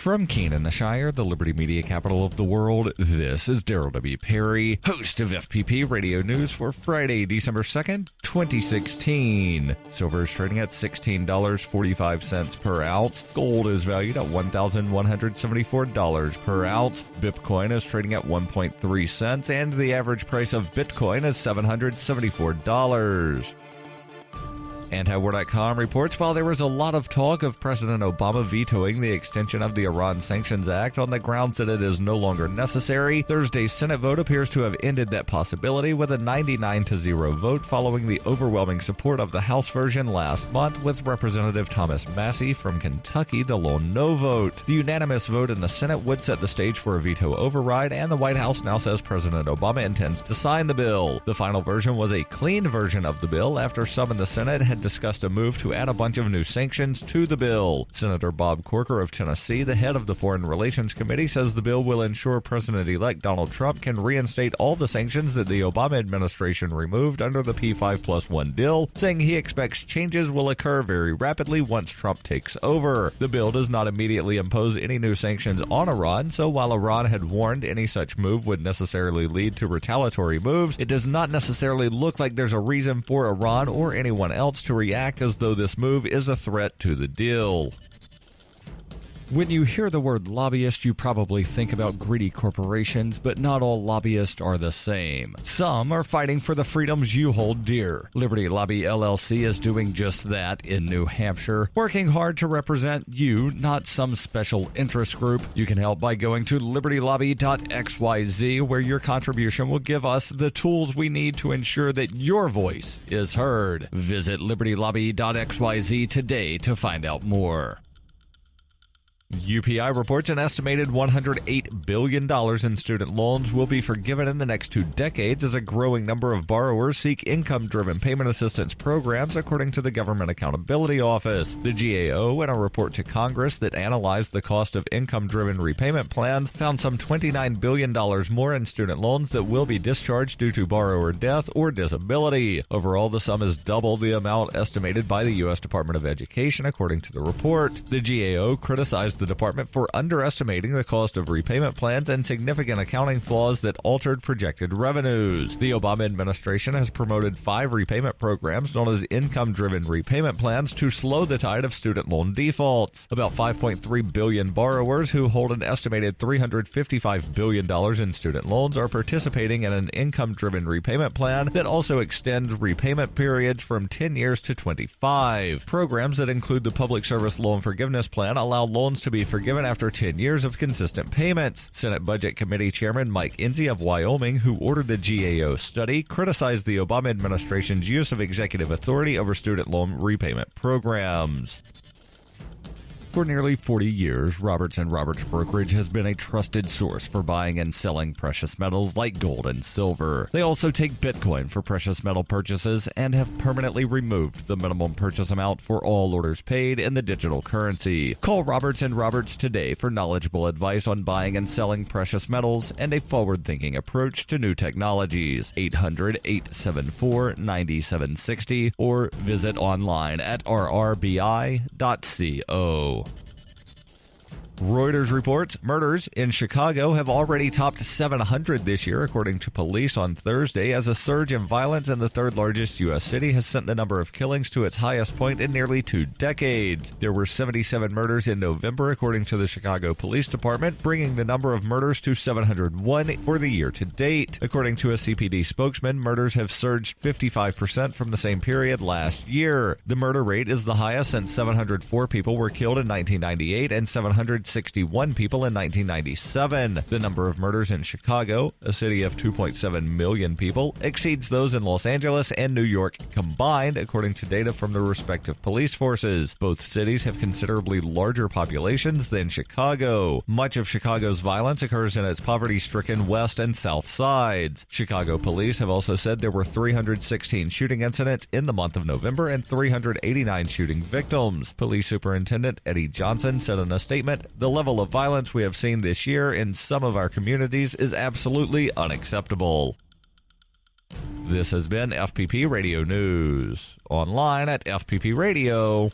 From Keene in the Shire, the Liberty Media capital of the world, this is Daryl W. Perry, host of FPP Radio News for Friday, December 2nd, 2016. Silver is trading at $16.45 per ounce. Gold is valued at $1,174 per ounce. Bitcoin is trading at 1.3 cents, and the average price of Bitcoin is $774. Antiwar.com reports while there was a lot of talk of President Obama vetoing the extension of the Iran Sanctions Act on the grounds that it is no longer necessary, Thursday's Senate vote appears to have ended that possibility with a 99-0 vote following the overwhelming support of the House version last month, with Representative Thomas Massie from Kentucky the lone no vote. The unanimous vote in the Senate would set the stage for a veto override, and the White House now says President Obama intends to sign the bill. The final version was a clean version of the bill after some in the Senate had discussed a move to add a bunch of new sanctions to the bill. Senator Bob Corker of Tennessee, the head of the Foreign Relations Committee, says the bill will ensure President-elect Donald Trump can reinstate all the sanctions that the Obama administration removed under the P5+1 deal, saying he expects changes will occur very rapidly once Trump takes over. The bill does not immediately impose any new sanctions on Iran, so while Iran had warned any such move would necessarily lead to retaliatory moves, it does not necessarily look like there's a reason for Iran or anyone else to react as though this move is a threat to the deal. When you hear the word lobbyist, you probably think about greedy corporations, but not all lobbyists are the same. Some are fighting for the freedoms you hold dear. Liberty Lobby LLC is doing just that in New Hampshire, working hard to represent you, not some special interest group. You can help by going to libertylobby.xyz, where your contribution will give us the tools we need to ensure that your voice is heard. Visit libertylobby.xyz today to find out more. UPI reports an estimated $108 billion in student loans will be forgiven in the next 2 decades as a growing number of borrowers seek income-driven payment assistance programs, according to the Government Accountability Office. The GAO, in a report to Congress that analyzed the cost of income-driven repayment plans, found some $29 billion more in student loans that will be discharged due to borrower death or disability. Overall, the sum is double the amount estimated by the U.S. Department of Education, according to the report. The GAO criticized the department for underestimating the cost of repayment plans and significant accounting flaws that altered projected revenues. The Obama administration has promoted 5 repayment programs known as income-driven repayment plans to slow the tide of student loan defaults. About 5.3 billion borrowers who hold an estimated $355 billion in student loans are participating in an income-driven repayment plan that also extends repayment periods from 10 years to 25. Programs that include the Public Service Loan Forgiveness Plan allow loans to be forgiven after 10 years of consistent payments. Senate Budget Committee Chairman Mike Enzi of Wyoming, who ordered the GAO study, criticized the Obama administration's use of executive authority over student loan repayment programs. For nearly 40 years, Roberts & Roberts Brokerage has been a trusted source for buying and selling precious metals like gold and silver. They also take Bitcoin for precious metal purchases and have permanently removed the minimum purchase amount for all orders paid in the digital currency. Call Roberts & Roberts today for knowledgeable advice on buying and selling precious metals and a forward-thinking approach to new technologies. 800-874-9760 or visit online at rrbi.co. Reuters reports murders in Chicago have already topped 700 this year, according to police on Thursday, as a surge in violence in the third-largest U.S. city has sent the number of killings to its highest point in nearly 2 decades. There were 77 murders in November, according to the Chicago Police Department, bringing the number of murders to 701 for the year to date. According to a CPD spokesman, murders have surged 55% from the same period last year. The murder rate is the highest since 704 people were killed in 1998 and 761 people in 1997. The number of murders in Chicago, a city of 2.7 million people, exceeds those in Los Angeles and New York combined, according to data from the respective police forces. Both cities have considerably larger populations than Chicago. Much of Chicago's violence occurs in its poverty-stricken west and south sides. Chicago police have also said there were 316 shooting incidents in the month of November and 389 shooting victims. Police Superintendent Eddie Johnson said in a statement, "The level of violence we have seen this year in some of our communities is absolutely unacceptable." This has been FPP Radio News, online at fppradio.com.